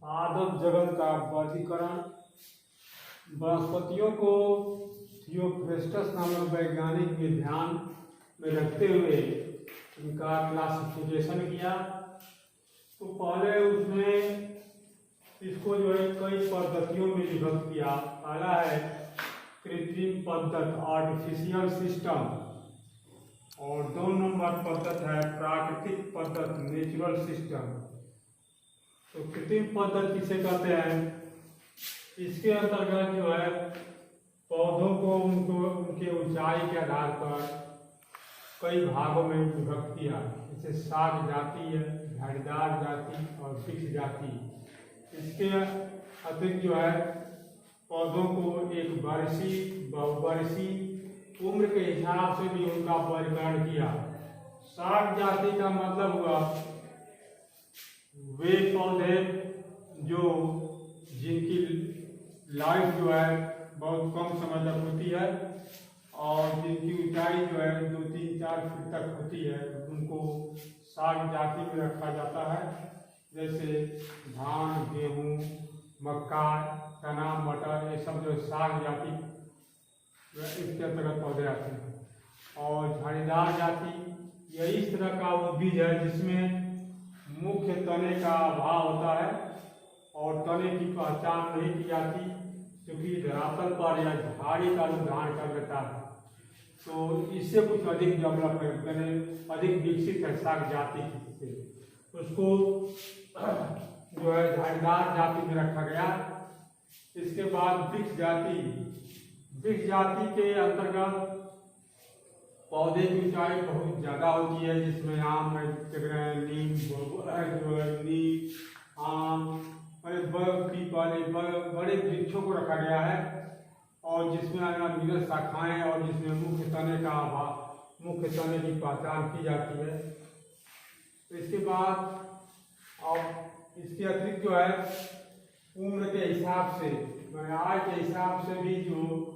आदम जगत का वर्गीकरण। वनस्पतियों को थियोफ्रेस्टस नामक वैज्ञानिक के ध्यान में रखते हुए इनका क्लासिफिकेशन किया। तो पहले उसने इसको जो है कई पद्धतियों में विभक्त किया। पहला है कृत्रिम पद्धति, आर्टिफिशियल सिस्टम, और 2 नंबर पद्धति है प्राकृतिक पद्धति, नेचुरल सिस्टम। तो कृत्रिम पद्धति किसे कहते हैं? इसके अंतर्गत जो है पौधों को उनके ऊंचाई के आधार पर कई भागों में विभक्त किया, जैसे शाक जाति है, झाड़ीदार जाति और वृक्ष जाति। इसके अतिरिक्त जो है पौधों को एक वर्षी, बहुवर्षी, उम्र के हिसाब से भी उनका वर्गीकरण किया। शाक जाति का मतलब हुआ वे पौधे जिनकी लाइफ जो है बहुत कम समय तक होती है और जिनकी ऊंचाई जो है 2, 3, 4 फीट तक होती है, उनको शाक जाति में रखा जाता है। जैसे धान, गेहूँ, मक्का, चना, मटर, ये सब जो शाक जाति इसके अंतर्गत पौधे आते हैं। और झाड़ीदार जाति यही इस तरह का वो बीज है जिसमें मुख्य तने का अभाव होता है और तने की पहचान नहीं की जाती, क्योंकि धरातल पर या झाड़ी का रूप धारण कर लेता है। तो इससे कुछ अधिक डेवलप है, अधिक विकसित है शाक जाति से, उसको जो है झाड़ीदार जाति में रखा गया। इसके बाद वृक्ष जाति। वृक्ष जाति के अंतर्गत पौधे की ऊंचाई बहुत ज़्यादा होती है, जिसमें आम, नीम, आम, बड़े वृक्षों को रखा गया है और जिसमें अनगिनत शाखाएं और जिसमें मुख्य तने का अभाव, मुख्य तने की पहचान की जाती है। तो इसके बाद और इसके अतिरिक्त जो है उम्र के हिसाब से, आय के हिसाब से भी जो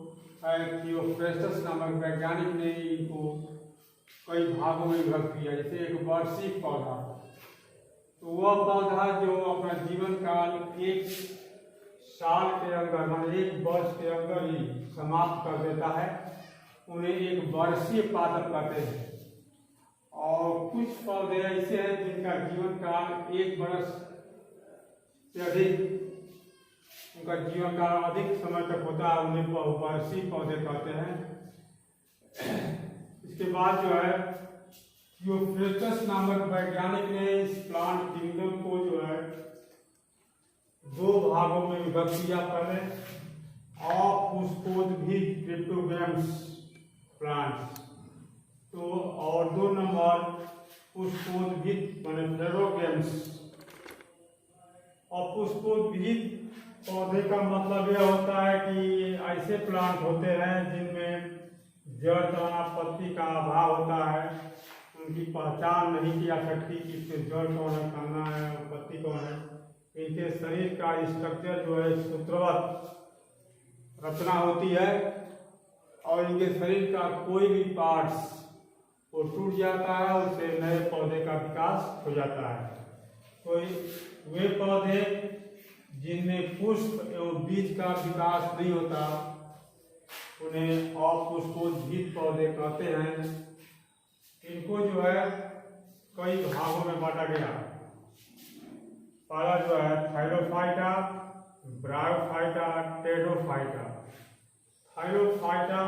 थियोफ्रेस्टस नामक वैज्ञानिक ने इनको कई भागों में विभक्त किया। जैसे एक वार्षिक पौधा, तो वह पौधा जो अपना जीवन काल 1 साल के अंदर, माने 1 वर्ष के अंदर ही समाप्त कर देता है, उन्हें एक वर्षीय पादप कहते हैं। और कुछ पौधे ऐसे हैं जिनका जीवन काल 1 वर्ष से अधिक, उनका जीवन काल अधिक समय तक होता है, उन्हें बहुवर्षीय पौधे कहते हैं। इसके बाद जो है थियोफ्रेस्टस नामक वैज्ञानिक ने इस प्लांट किंगडम को जो है 2 भागों में विभक्त किया। पहले अपुष्पोद्भिद क्रिप्टोगैम्स प्लांट्स, तो और 2 नंबर पुष्पोद्भिद माने फ्लोरोगैम्स। अपुष्पोद्भिद पौधे का मतलब यह होता है कि ऐसे प्लांट होते हैं जिनमें जड़, तना, पत्ती का अभाव होता है, उनकी पहचान नहीं की जा सकती कि इसके जड़ कौन है, तना है और पत्ती कौन है। इनके शरीर का स्ट्रक्चर जो है सूत्रवत रचना होती है और इनके शरीर का कोई भी पार्ट्स वो टूट जाता है, उससे नए पौधे का विकास हो जाता है। तो वे पौधे जिनमें पुष्प एवं बीज का विकास नहीं होता, उन्हें अपुष्पोद्भिद पौधे कहते हैं। इनको जो है कई भागों में बांटा गया। पहला जो है थाइरोफाइटा, ब्रायोफाइटा, टेरोफाइटा। थाइरोफाइटा,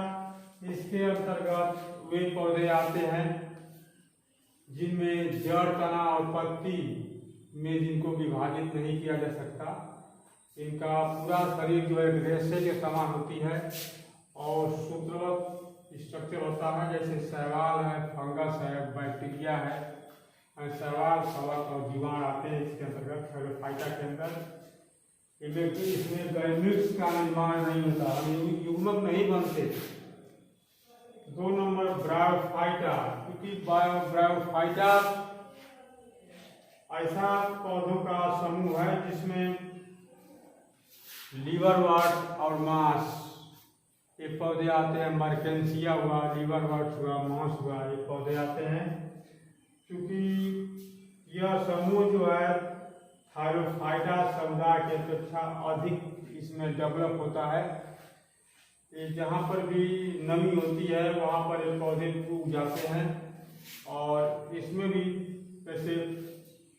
इसके अंतर्गत वे पौधे आते हैं जिनमें जड़, तना और पत्ती में जिनको विभाजित नहीं किया जा सकता। इनका पूरा शरीर जो है रेशे के समान होती है और सूत्रवत स्ट्रक्चर होता है, जैसे शैवाल है, फंगस है, बैक्टीरिया है। शैवाल, कवक और जीवाणु आते हैं इसके अंतर्गत थाइरोफाइटा के अंदर। इसमें गैमीट्स का निर्माण नहीं होता, युग्मक नहीं बनते। 2 नंबर ब्रायोफाइटा, क्योंकि ब्रायोफाइटा ऐसा पौधों का समूह है जिसमें लीवरवर्ट और मांस, ये पौधे आते हैं। मर्केंसिया हुआ, लीवरवर्ट हुआ, मांस हुआ, ये पौधे आते हैं। क्योंकि यह समूह जो है थायरोफाइटा समुदाय की अपेक्षा अधिक इसमें डेवलप होता है। ये जहाँ पर भी नमी होती है वहाँ पर ये पौधे उग जाते हैं और इसमें भी जैसे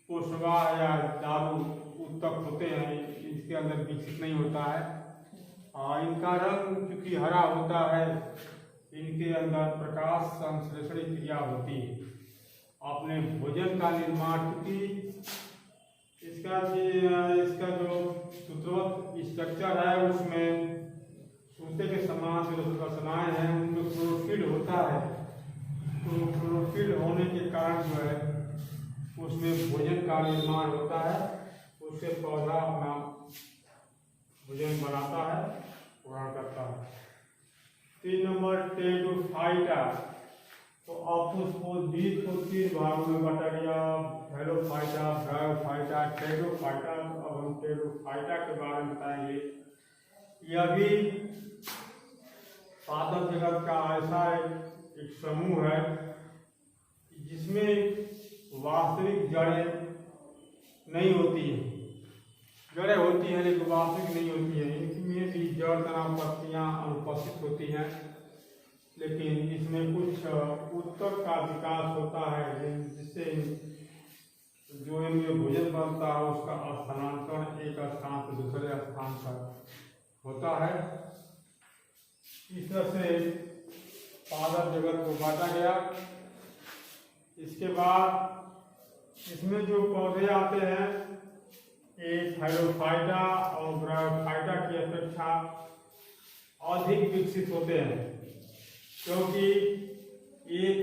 पोषवा या दारू उत्तक होते हैं, इसके अंदर विकसित नहीं होता है। इनका रंग क्योंकि हरा होता है, इनके अंदर प्रकाश संश्लेषण क्रिया होती है। अपने भोजन का निर्माण क्योंकि इसका जो सूत्रवत स्ट्रक्चर है उसमें सूते के समान जो रचनाएं हैं उनमें क्लोरोफिल होता है, तो क्लोरोफिल होने के कारण जो है उसमें भोजन का निर्माण होता है, उससे पौधा अपना भोजन बनाता है, ग्रहण करता है। 3 नंबर टेरोफाइटा। तो अपुष्पोद्भिद को 3 भागों में बांटा गया, हेलोफाइटा, ब्रायोफाइटा, टेरोफाइटा। अब हम टेरोफाइटा के बारे में बताएंगे। यह भी पादप जगत का ऐसा एक समूह है जिसमें वास्तविक जड़ें नहीं होती है, जड़ें होती हैं लेकिन वास्तविक नहीं होती है। इनमें भी जड़ तना पत्तियां अनुपस्थित होती हैं, लेकिन इसमें कुछ उत्तक का विकास होता है जिससे जो इनमें भोजन बनता है उसका स्थानांतरण एक स्थान से दूसरे स्थान पर होता है। इस तरह से पादप जगत को बांटा गया। इसके बाद इसमें जो पौधे आते हैं ये थायरोफाइटा और ब्रायोफाइटा की अपेक्षा अधिक विकसित होते हैं, क्योंकि ये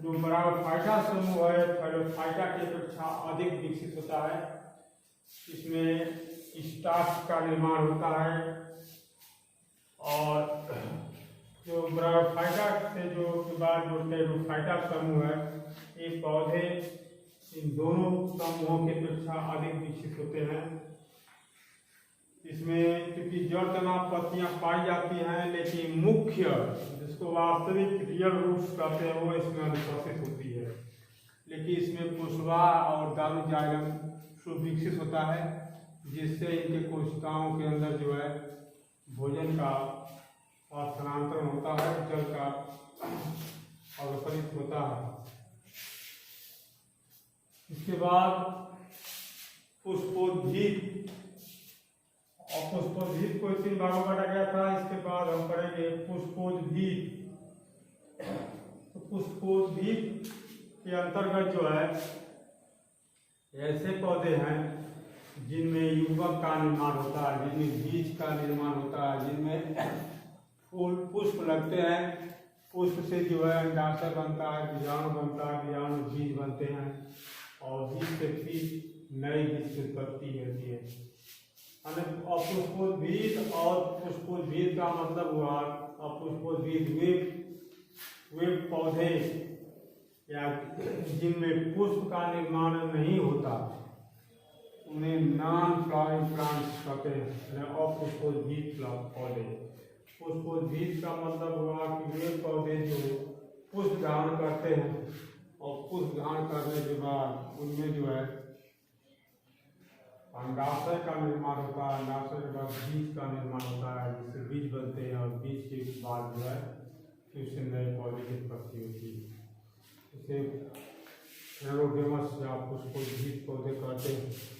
जो ब्रायोफाइटा समूह है थायरोफाइटा की अपेक्षा अधिक विकसित होता है। इसमें स्टार्च का निर्माण होता है और जो ब्रायोफाइटा से जो के बाद जो टेरोफाइटा समूह है ये पौधे इन दोनों समूहों की अपेक्षा अधिक विकसित होते हैं। इसमें क्योंकि जड़ तना पत्तियां पाई जाती हैं, लेकिन मुख्य जिसको वास्तविक रियल रूट्स कहते हैं वो इसमें अनुपस्थित होती है, लेकिन इसमें पोषवा और दारू जाइलम सुविकसित होता है, जिससे इनके कोशिकाओं के अंदर जो है भोजन का स्थानांतरण होता है, जल का अग्रसरित होता है। इसके बाद पुष्पोद्भिद, और पुष्पोद्भिद को 3 भागों में बांटा गया था। इसके बाद हम पढ़ेंगे पुष्पोद्भिद। तो पुष्पोद्भिद के अंतर्गत जो है ऐसे पौधे हैं जिनमें युग्मक का निर्माण होता है, जिनमें बीज का निर्माण होता है, जिनमें फूल पुष्प लगते हैं, पुष्प से जो है अंडाशय बनता है, बीजाणु बनता है, बीजाणु बीज बनते हैं और बीज से फिर नई बीज की उत्पत्ति होती है। अपुष्पोद्भिद और पुष्पोद्भिद का मतलब हुआ अपुष्पोद्भिद वे पौधे या जिनमें पुष्प का निर्माण नहीं होता, उन्हें नॉन फ्लावरिंग प्लांट्स कहते हैं, अपुष्पोद्भिद पौधे। पुष्पोद्भिद का मतलब हुआ कि वे पौधे जो पुष्प धारण करते हैं और पुष्प धारण करने के बाद उनमें जो है अंडाशय का निर्माण होता है, अंडाशय के बाद बीज का निर्माण होता है, जिससे बीज बनते हैं और बीज के बाद जो है फिर से नए पौधे की उत्पत्ति होती है। इसे एरोडेमस या पुष्पोद्भिद पौधे कहते हैं।